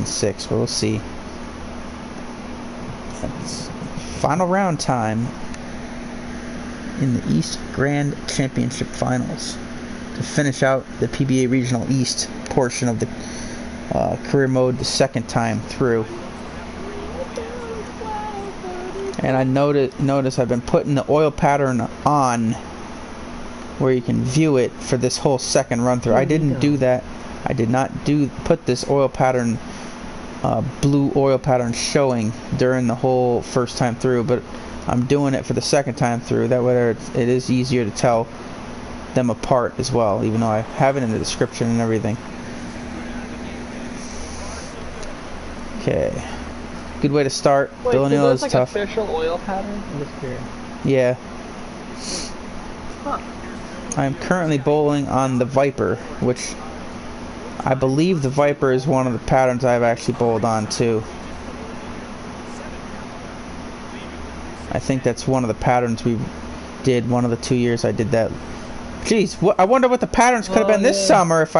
6, but we'll see. It's final round time in the East Grand Championship Finals to finish out the PBA Regional East portion of the career mode the second time through. And I notice I've been putting the oil pattern on where you can view it for this whole second run through. I didn't do that. I did not put this oil pattern, blue oil pattern showing during the whole first time through, but I'm doing it for the second time through. That way it is easier to tell them apart as well, even though I have it in the description and everything. Okay. Good way to start. Wait, Villanelle is like tough. Official oil pattern? I'm just curious. Yeah. Huh. I'm currently bowling on the Viper, which I believe the Viper is one of the patterns I've actually bowled on too. I think that's one of the patterns we did one of the 2 years I did that. Jeez, I wonder what the patterns could have been this summer if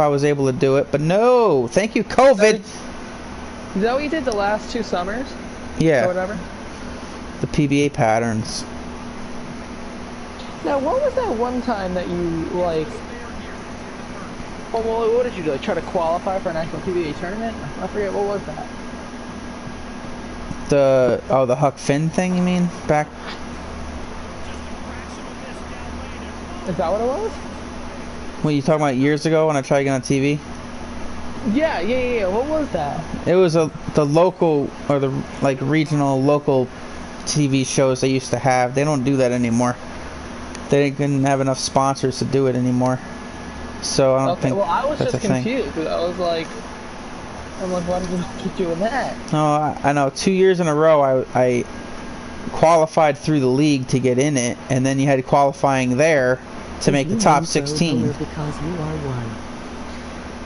I was able to do it, but no. Thank you, COVID. Is that what you did the last 2 summers? Yeah. Or whatever? The PBA patterns. Now, what was that one time that you, like... Oh, well, what did you do? Like, try to qualify for an actual PBA tournament? I forget, what was that? The Huck Finn thing, you mean? Back... Is that what it was? What, you talking about years ago when I tried to get on TV? Yeah. What was that? It was the local, or the, like, regional, local TV shows they used to have. They don't do that anymore. They didn't have enough sponsors to do it anymore. So I don't think well, I was that's just a thing. confused, because I was like, why did you keep doing that? No, I know. 2 years in a row, I qualified through the league to get in it, and then you had qualifying there to make the top 16. Because you are one.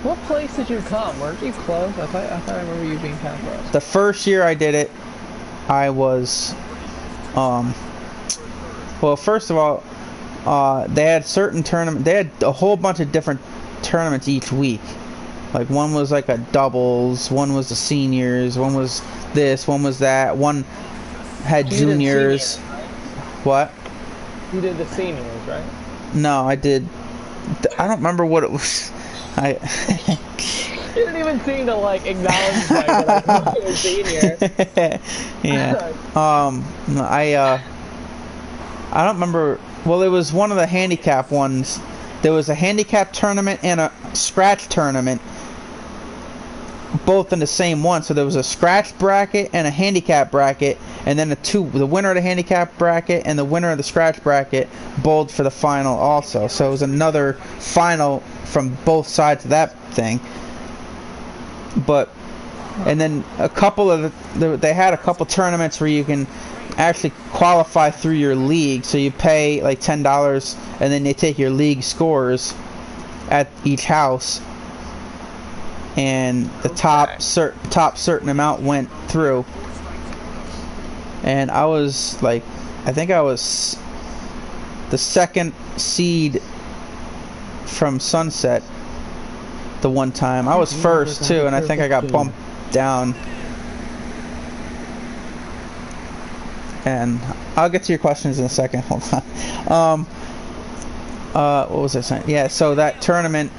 What place did you come? Weren't you close? I thought I remember you being kind of close. The first year I did it, I was, well, first of all, they had certain tournaments. They had a whole bunch of different tournaments each week. Like, one was like a doubles, one was the seniors, one was this, one was that, one had juniors. Seniors, right? What? You did the seniors, right? No, I did. I don't remember what it was. You didn't even seem to, like, acknowledge that I was a senior. Yeah. I don't remember. Well, it was one of the handicap ones. There was a handicap tournament and a scratch tournament, both in the same one. So there was a scratch bracket and a handicap bracket, and then the winner of the handicap bracket and the winner of the scratch bracket bowled for the final also. So it was another final from both sides of that thing. And then a couple of they had a couple tournaments where you can actually qualify through your league. So you pay like $10, and then they take your league scores at each house, and the top certain amount went through. And I was like, I think I was the second seed from Sunset the one time. I was first too, and I think I got bumped down. And I'll get to your questions in a second. Hold on. What was I saying? Yeah, so that tournament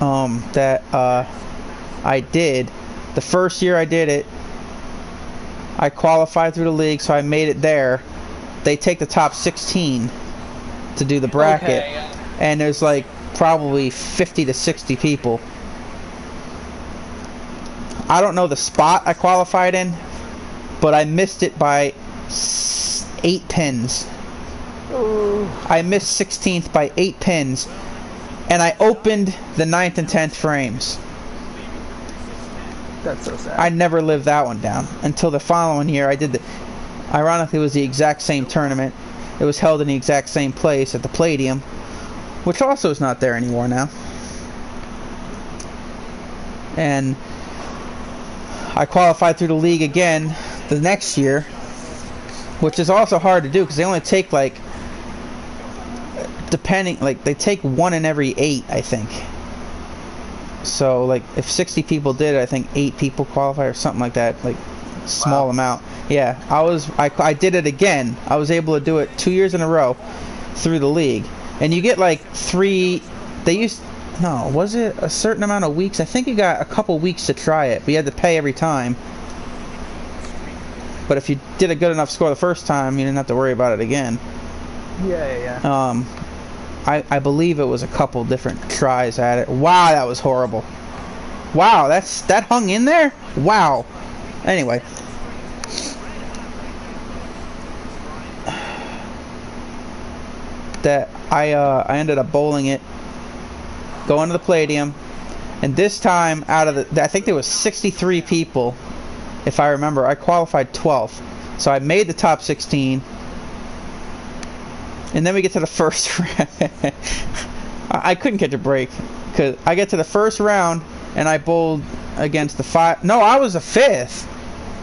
that I did, the first year I did it, I qualified through the league, so I made it there. They take the top 16 to do the bracket, Okay, yeah. and there's like probably 50 to 60 people. I don't know the spot I qualified in, but I missed it by 8 pins. Ooh. I missed 16th by 8 pins, and I opened the 9th and 10th frames. That's so sad. I never lived that one down until the following year. I did ironically, it was the exact same tournament. It was held in the exact same place at the Palladium, which also is not there anymore now. And I qualified through the league again the next year, which is also hard to do because they only take like, they take 1 in every 8, I think. So like if 60 people did it, I think 8 people qualify or something like that, like small amount. Yeah, I did it again. I was able to do it 2 years in a row through the league. And you get like 3, was it a certain amount of weeks? I think you got a couple weeks to try it, but you had to pay every time. But if you did a good enough score the first time, you didn't have to worry about it again. Yeah. I believe it was a couple different tries at it. Wow, that was horrible. Wow, that hung in there? Wow. Anyway. That I ended up bowling it, going to the Palladium, and this time out of I think there was 63 people, if I remember. I qualified 12th, so I made the top 16. And then we get to the first round. I couldn't catch a break because I get to the first round and I bowled against the 5. No, I was a 5th.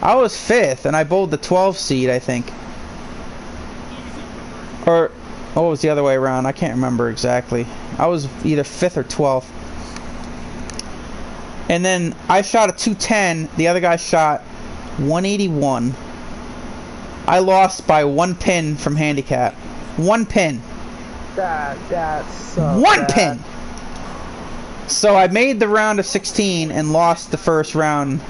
I was 5th and I bowled the 12 seed, I think. Or it was the other way around. I can't remember exactly. I was either 5th or 12th. And then I shot a 210. The other guy shot 181. I lost by 1 pin from handicap. 1 pin. That's so one bad. pin. So I made the round of 16 and lost the first round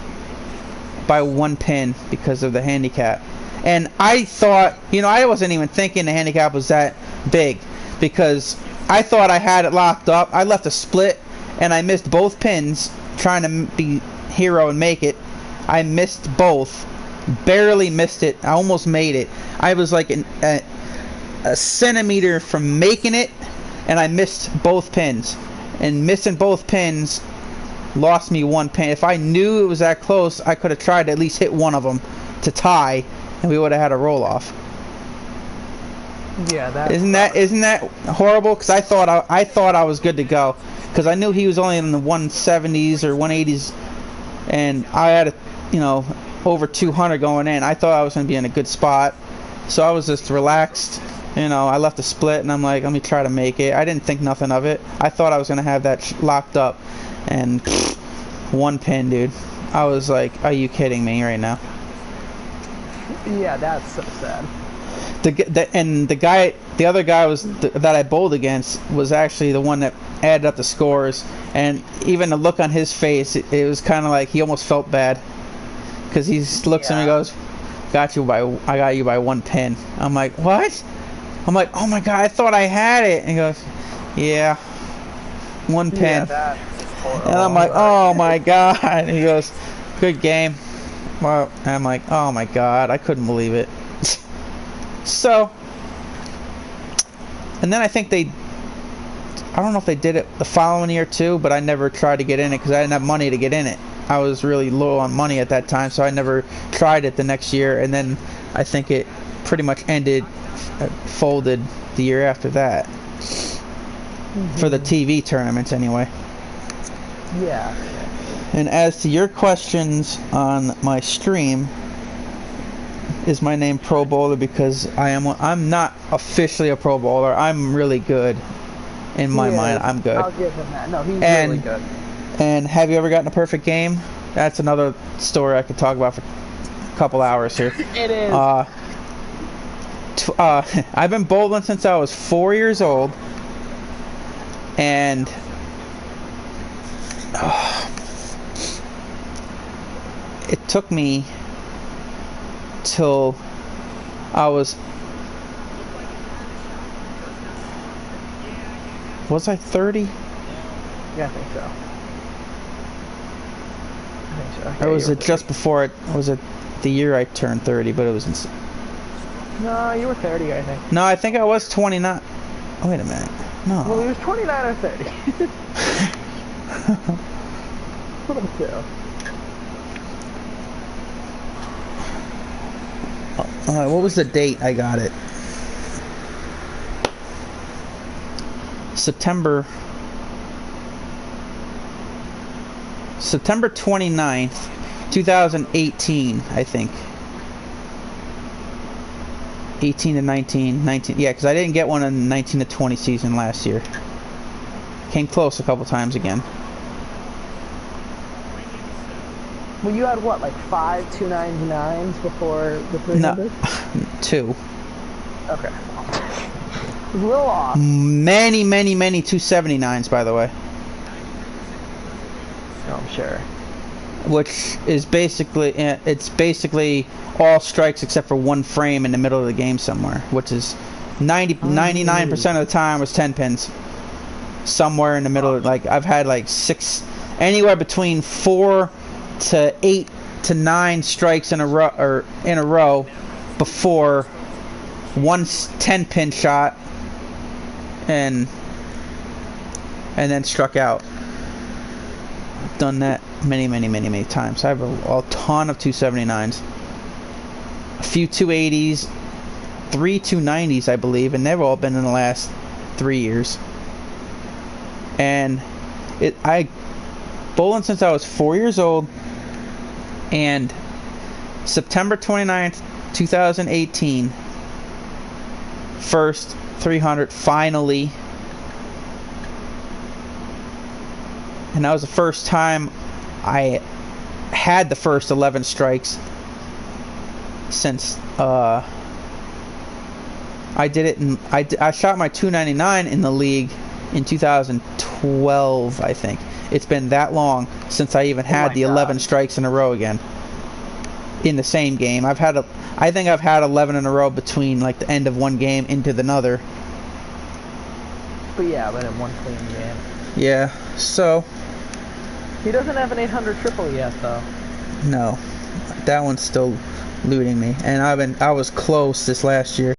by 1 pin because of the handicap. And I thought, I wasn't even thinking the handicap was that big because I thought I had it locked up. I left a split and I missed both pins trying to be hero and make it. I missed both. Barely missed it. I almost made it. I was like a centimeter from making it, and I missed both pins. And missing both pins lost me 1 pin. If I knew it was that close, I could have tried to at least hit one of them to tie, and we would have had a roll off. Yeah, isn't that horrible? Because I thought I was good to go, because I knew he was only in the 170s or 180s, and I had over 200 going in. I thought I was going to be in a good spot, so I was just relaxed. I left a split, and I'm like, let me try to make it. I didn't think nothing of it. I thought I was going to have that locked up, and 1 pin, dude. I was like, are you kidding me right now? Yeah, that's so sad. The other guy that I bowled against was actually the one that added up the scores, and even the look on his face, it was kind of like he almost felt bad, because he looks at me and goes, I got you by 1 pin. I'm like, what? I'm like, oh my god, I thought I had it. And he goes, yeah, 1 pin. Yeah, that's horrible. And I'm like, oh my god. And he goes, good game. Well, and I'm like, oh my god, I couldn't believe it. So, and then I think I don't know if they did it the following year too, but I never tried to get in it because I didn't have money to get in it. I was really low on money at that time, so I never tried it the next year. And then I think it pretty much folded the year after that. For the TV tournaments anyway. Yeah. And as to your questions on my stream, is my name Pro Bowler because I'm not officially a Pro Bowler. I'm really good. In my mind, I'm good. I'll give him that. No, he's really good. And have you ever gotten a perfect game? That's another story I could talk about for a couple hours here. It is. I've been bowling since I was 4 years old, and it took me till I was I 30? Yeah, I think so. Or was it just before was it the year I turned 30? But it was No, you were 30, I think. No, I think I was 29. Oh, wait a minute. No. Well, he was 29 or 30. What of the two. What was the date I got it? September 29th, 2018, I think. 18 to 19, yeah, because I didn't get one in the 19 to 20 season last year. Came close a couple times again. Well, you had what, like 5 299s before the 300? No, 2. Okay. It was a little off. Many 279s, by the way. Oh, I'm sure. Which is basically all strikes except for one frame in the middle of the game somewhere, which is 99% of the time was 10 pins. Somewhere in the middle, like I've had like 6, anywhere between 4 to 8 to 9 strikes in a row before one 10 pin shot and then struck out. I've done that many times. I have a ton of 279s, a few 280s, 3 290s, I believe, and they've all been in the last 3 years. And I bowling since I was 4 years old, and September 29th, 2018, first 300 finally. And that was the first time I had the first 11 strikes since I did it in, I shot my 299 in the league in 2012, I think. It's been that long since I even had the 11 strikes in a row again in the same game. I think I've had 11 in a row between like the end of one game into another. But yeah, but in one clean game. Yeah, so he doesn't have an 800 triple yet, though. No, that one's still looting me, and I was close this last year.